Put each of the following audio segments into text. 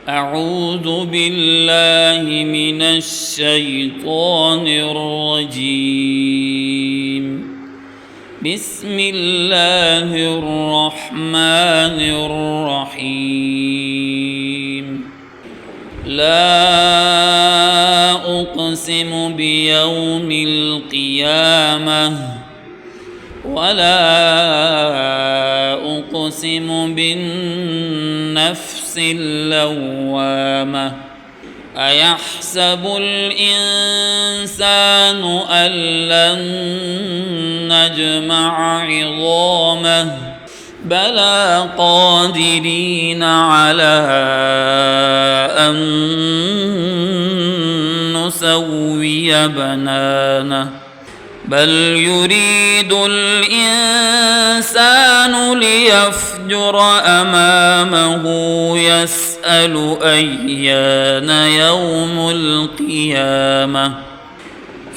أعوذ بالله من الشيطان الرجيم. بسم الله الرحمن الرحيم. لا أقسم بيوم القيامة ولا أقسم بالنفس اللوامة. أيحسب الإنسان أن لن نجمع عظامه بلى قادرين على أن نسوي بنانه بل يريد الإنسان ليفجر أمامه يسأل أيان يوم القيامة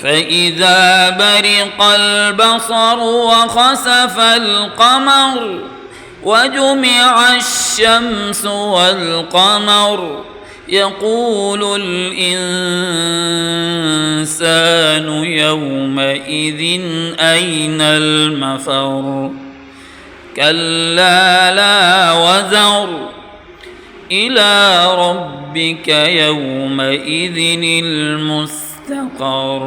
فإذا برق البصر وخسف القمر وجمع الشمس والقمر يقول الإنسان يومئذ أين المفر كلا لا وزر إلى ربك يومئذ المستقر